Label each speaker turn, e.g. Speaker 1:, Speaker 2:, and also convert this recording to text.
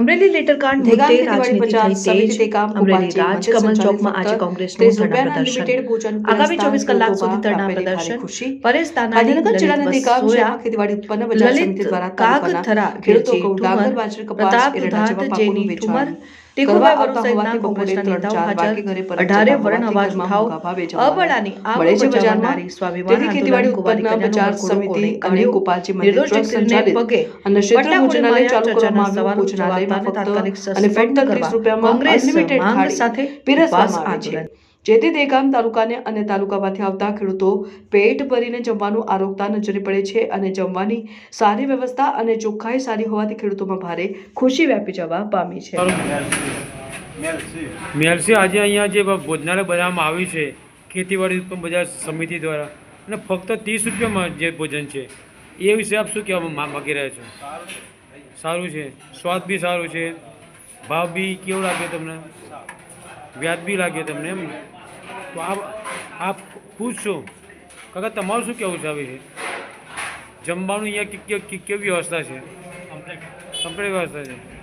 Speaker 1: અમરેલી લેટરકાંડ મુદ્દે રાજનીતિ થઈ તેજ અમરેલી રાજકમલ ચોકમાં આજે કોંગ્રેસનું ધરણા પ્રદર્શન આગામી 24 કલાક સુધી ધરણા પ્રદર્શન પરેશ તાનાણી લલિત વસોયા લલિત કાગથરા ખેડૂતો ઠુમર પ્રતાપ દુધાત જેની ઠુમર ટેકોભાઈ વરુ સહિતના કોંગ્રેસના નેતાઓ હાજર 18 વર્ણ અવાજ ઉઠાવો અબડાની આગ બચાવનારી સ્વાભિમાન ખેતીવાડી ઉત્પન્ન બજાર સમિતિ અને ગોપાલજી મંદિર ટ્રસ્ટ પગે અને ક્ષેત્ર ભોજનાલય ચાલુ કરવામાં આવ્યું ભોજનાલયમાં તાત્કાલિક અને ફક્ત 30 રૂપિયામાં અનલિમિટેડ થાળી સાથે પીરસવામાં આવે છે જેથી દેગામ તાલુકાને અને તાલુકામાંથી આવતા ખેડૂતો પેટ ભરીને જમવાનું આરોગતા નજરે પડે છે અને જમવાની સારી વ્યવસ્થા અને ચોખ્ખાઈ સારી હોવાથી ખેડૂતોમાં ભારે ખુશી વ્યાપી જવા પામી છે।
Speaker 2: મેલસી આજે અહીંયા જે ભોજનાલય બનાવવામાં આવ્યું છે ખેતીવાડી ઉત્પન્ન બજાર સમિતિ દ્વારા અને ફક્ત 30 રૂપિયામાં જે ભોજન છે એ વિશે આપ શું કહેવા માગી રહ્યા છો? સારું છે, સ્વાદ બી સારું છે, ભાવ બી કેવો લાગ્યો તમને? વ્યાજબી લાગ્યો તમને એમ? તો આપ ખુશ છો? કાકા તમારું શું કહેવું છે? આવી છે જમવાનું અહીંયા કેવી વ્યવસ્થા છે? કમ્પ્લીટ વ્યવસ્થા છે।